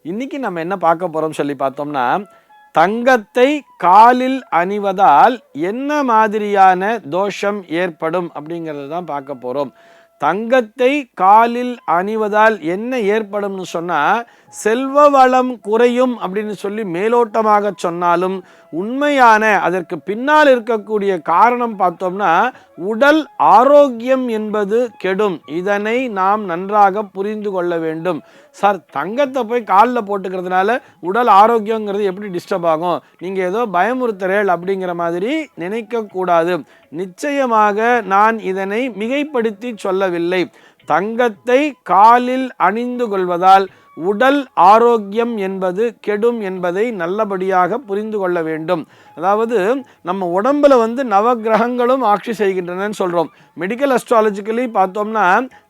இன்னைக்கு நம்ம என்ன பார்க்க போறோம் சொல்லி பார்த்தோம்னா, தங்கத்தை காலில் அணிவதால் என்ன மாதிரியான தோஷம் ஏற்படும் அப்படிங்கிறது தான் பார்க்க போறோம். தங்கத்தை காலில் அணிவதால் என்ன ஏற்படும்னு சொன்னா, செல்வ வளம் குறையும் அப்படின்னு சொல்லி மேலோட்டமாக சொன்னாலும், உண்மையான அதற்கு பின்னால் இருக்கக்கூடிய காரணம் பார்த்தோம்னா, உடல் ஆரோக்கியம் என்பது கெடும். இதனை நாம் நன்றாக புரிந்து கொள்ள வேண்டும். சார், தங்கத்தை போய் காலில் போட்டுக்கிறதுனால உடல் ஆரோக்கியங்கிறது எப்படி டிஸ்டர்ப் ஆகும், நீங்கள் ஏதோ பயமுறுத்துறேள் அப்படிங்கிற மாதிரி நினைக்கக்கூடாது. நிச்சயமாக நான் இதனை மிகைப்படுத்தி சொல்லவில்லை. தங்கத்தை காலில் அணிந்து கொள்வதால் உடல் ஆரோக்கியம் என்பது கெடும் என்பதை நல்லபடியாக புரிந்து கொள்ள வேண்டும். அதாவது நம்ம உடம்புல நவகிரகங்களும் ஆட்சி செய்கின்றனன்னு சொல்கிறோம். மெடிக்கல் அஸ்ட்ராலஜிக்கலி பார்த்தோம்னா,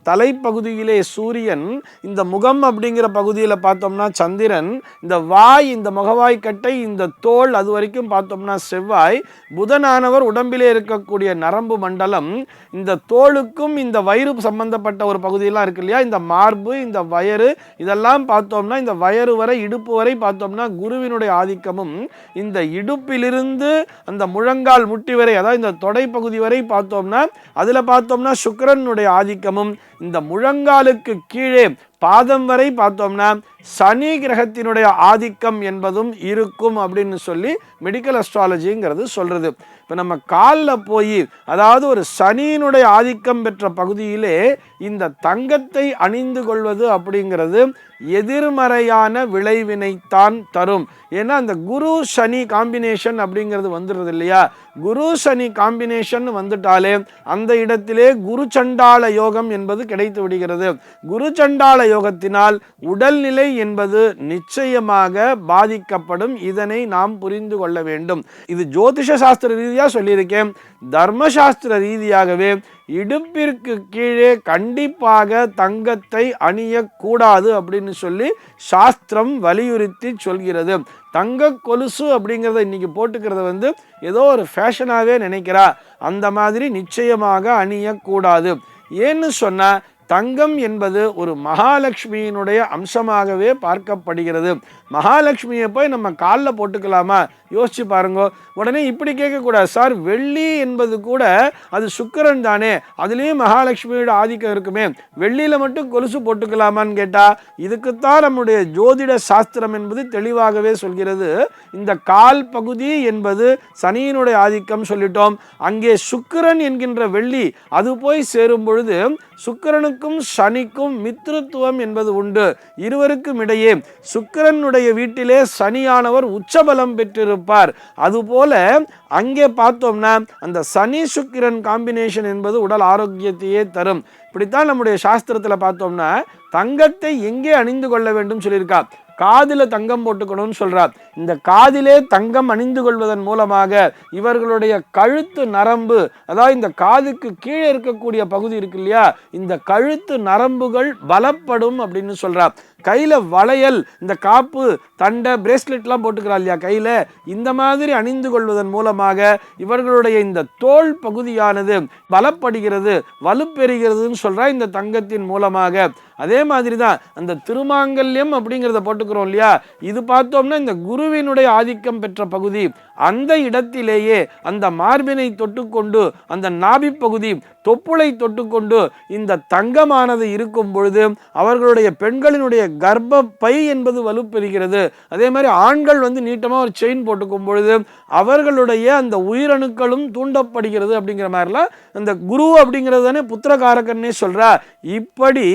தலைப்பகுதியிலே சூரியன், இந்த முகம் அப்படிங்கிற பகுதியில் பார்த்தோம்னா சந்திரன், இந்த வாய், இந்த முகவாய்க்கட்டை, இந்த தோல், அது வரைக்கும் பார்த்தோம்னா செவ்வாய், புதனானவர் உடம்பிலே இருக்கக்கூடிய நரம்பு மண்டலம், இந்த தோலுக்கும் இந்த வயிறு சம்பந்தப்பட்ட ஒரு பகுதியெல்லாம் இருக்கு இல்லையா, இந்த மார்பு, இந்த வயறு, இதெல்லாம் பார்த்தோம்னா இந்த வயறு வரை இடுப்பு வரை பார்த்தோம்னா குருவினுடைய ஆதிக்கமும், இந்த இடுப்பிலிருந்து அந்த முழங்கால் முட்டி வரை, அதாவது இந்த தொடை பகுதி வரை பார்த்தோம்னா அதுல பார்த்தோம்னா சுக்கிரனுடைய ஆதிக்கமும், இந்த முழங்காலுக்கு கீழே பாதம் வரை பார்த்தோம்னா சனி கிரகத்தினுடைய ஆதிக்கம் என்பதும் இருக்கும் அப்படின்னு சொல்லி மெடிக்கல் அஸ்ட்ராலஜிங்கிறது சொல்றது. இப்போ நம்ம காலில் போய், அதாவது ஒரு சனியினுடைய ஆதிக்கம் பெற்ற பகுதியிலே இந்த தங்கத்தை அணிந்து கொள்வது அப்படிங்கிறது எதிர்மறையான விளைவினைத்தான் தரும். ஏன்னா அந்த குரு சனி காம்பினேஷன் அப்படிங்கிறது வந்துடுறது இல்லையா. குரு சனி காம்பினேஷன் வந்துட்டாலே அந்த இடத்திலே குரு சண்டால யோகம் என்பது கிடைத்து விடுகிறது. குரு சண்டால யோகத்தினால் உடல்நிலை என்பது நிச்சயமாக பாதிக்கப்படும். இதனை நாம் புரிந்து கொள்ள வேண்டும். இது ஜோதிஷ சாஸ்திர ரீதியாக சொல்லியிருக்கேன். தர்மசாஸ்திர ரீதியாகவே இடுப்பிற்கு கீழே கண்டிப்பாக தங்கத்தை அணியக்கூடாது அப்படின்னு சொல்லி சாஸ்திரம் வலியுறுத்தி சொல்கிறது. தங்க கொலுசு அப்படிங்கிறத இன்னைக்கு போட்டுக்கிறத ஏதோ ஒரு ஃபேஷனாகவே நினைக்கிறா. அந்த மாதிரி நிச்சயமாக அணியக்கூடாது. ஏன்னு சொன்னா, தங்கம் என்பது ஒரு மகாலட்சுமியினுடைய அம்சமாகவே பார்க்கப்படுகிறது. மகாலட்சுமியை போய் நம்ம காலில் போட்டுக்கலாமா? யோசிச்சு பாருங்க. உடனே இப்படி கேட்கக்கூடாது, சார் வெள்ளி என்பது கூட அது சுக்கிரன் தானே, அதுலேயும் மகாலட்சுமியோட ஆதிக்கம் இருக்குமே, வெள்ளியில் மட்டும் கொலுசு போட்டுக்கலாமான்னு கேட்டால், இதுக்குத்தான் நம்முடைய ஜோதிட சாஸ்திரம் என்பது தெளிவாகவே சொல்கிறது. இந்த கால் பகுதி என்பது சனியினுடைய ஆதிக்கம் சொல்லிட்டோம். அங்கே சுக்கிரன் என்கின்ற வெள்ளி அது போய் சேரும் பொழுது சுக்கிரனுக்கும் சனிக்கும் மித்ருத்துவம் என்பது உண்டு. இருவருக்கும் இடையே சுக்கிரனுடைய வீட்டிலே சனியானவர் உச்சபலம் பெற்றிருப்பார். அதுபோல அங்கே பார்த்தோம்னா அந்த சனி சுக்கிரன் காம்பினேஷன் என்பது உடல் ஆரோக்கியத்தையே தரும். இப்படித்தான் நம்முடைய சாஸ்திரத்தில் பார்த்தோம்னா தங்கத்தை எங்கே அணிந்து கொள்ள வேண்டும் சொல்லியிருக்கா. காதில் தங்கம் போட்டுக்கணும்னு சொல்றார். இந்த காதிலே தங்கம் அணிந்து கொள்வதன் மூலமாக இவர்களுடைய கழுத்து நரம்பு, அதாவது இந்த காதுக்கு கீழே இருக்கக்கூடிய பகுதி இருக்கு இல்லையா, இந்த கழுத்து நரம்புகள் பலப்படும் அப்படின்னு சொல்றார். கையில் வளையல், இந்த காப்பு, தண்டை, பிரேஸ்லெட்லாம் போட்டுக்கிறா இல்லையா கையில், இந்த மாதிரி அணிந்து கொள்வதன் மூலமாக இவர்களுடைய இந்த தோல் பகுதியானது பலப்படுகிறது, வலுப்பெறுகிறதுன்னு சொல்றா இந்த தங்கத்தின் மூலமாக. அதே மாதிரி தான் அந்த திருமாங்கல்யம் அப்படிங்கிறத போட்டுக்கிறோம் இல்லையா, இது பார்த்தோம்னா இந்த குருவினுடைய ஆதிக்கம் பெற்ற பகுதி. அந்த இடத்திலேயே அந்த மார்பினை தொட்டுக்கொண்டு, அந்த நாபி பகுதி, தொப்புளை தொட்டுக்கொண்டு இந்த தங்கமானது இருக்கும் பொழுது அவர்களுடைய பெண்களினுடைய கர்ப்பப்பை என்பது வலுப்பெறுகிறது. அதே மாதிரி ஆண்கள் நீட்டமாக ஒரு செயின் போட்டுக்கும் பொழுது அவர்களுடைய அந்த உயிரணுக்களும் தூண்டப்படுகிறது. அப்படிங்கிற மாதிரிலாம் அந்த குரு அப்படிங்கிறது தானே புத்திரகாரகன்னே சொல்றா. இப்படி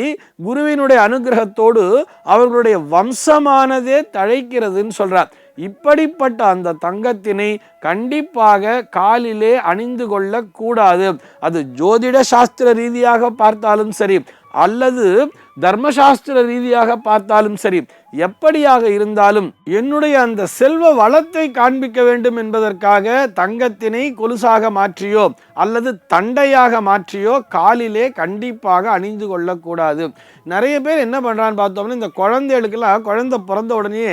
குருவினுடைய அனுகிரகத்தோடு அவர்களுடைய வம்சமானதே தழைக்கிறதுன்னு சொல்றார். இப்படிப்பட்ட அந்த தங்கத்தினை கண்டிப்பாக காலிலே அணிந்து கொள்ள கூடாது. அது ஜோதிட சாஸ்திர ரீதியாக பார்த்தாலும் சரி, அல்லது தர்மசாஸ்திர ரீதியாக பார்த்தாலும் சரி, எப்படியாக இருந்தாலும் என்னுடைய அந்த செல்வ வளத்தை காண்பிக்க வேண்டும் என்பதற்காக தங்கத்தினை கொலுசாக மாற்றியோ அல்லது தண்டையாக மாற்றியோ காலிலே கண்டிப்பாக அணிந்து கொள்ளக்கூடாது. நிறைய பேர் என்ன பண்ணுறான்னு பார்த்தோம்னா, இந்த குழந்தைகளுக்கெல்லாம் குழந்தை பிறந்த உடனே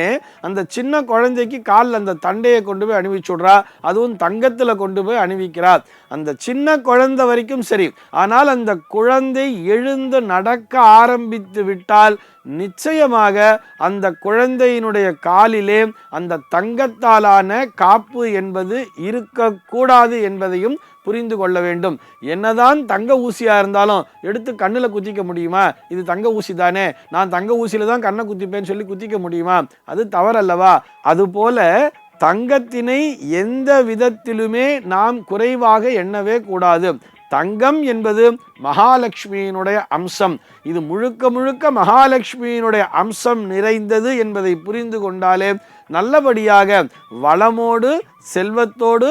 அந்த சின்ன குழந்தைக்கு காலில் அந்த தண்டையை கொண்டு போய் அணிவிச்சு விட்றா. அதுவும் தங்கத்தில் கொண்டு போய் அணிவிக்கிறார். அந்த சின்ன குழந்தை வரைக்கும் சரி, ஆனால் அந்த குழந்தை எழுந்து நடக்க ஆரம்பி ஆரம்பித்து விட்டால் நிச்சயமாக அந்த குழந்தையினுடைய காலிலே அந்த தங்கத்தாலான காப்பு என்பது இருக்கக்கூடாது என்பதையும் புரிந்து கொள்ள வேண்டும். என்னதான் தங்க ஊசியா இருந்தாலும் எடுத்து கண்ணில் குத்திக்க முடியுமா? இது தங்க ஊசி தானே, நான் தங்க ஊசியில தான் கண்ணை குத்திப்பேன்னு சொல்லி குத்திக்க முடியுமா? அது தவறல்லவா? அதுபோல தங்கத்தினை எந்த விதத்திலுமே நாம் குறைவாக எண்ணவே கூடாது. தங்கம் என்பது மகாலட்சுமியினுடைய அம்சம். இது முழுக்க முழுக்க மகாலட்சுமியினுடைய அம்சம் நிறைந்தது என்பதை புரிந்து கொண்டாலே நல்லபடியாக வளமோடு செல்வத்தோடு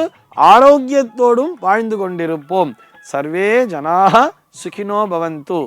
ஆரோக்கியத்தோடும் வாழ்ந்து கொண்டிருப்போம். சர்வே ஜனாஹ சுகினோ பவந்து.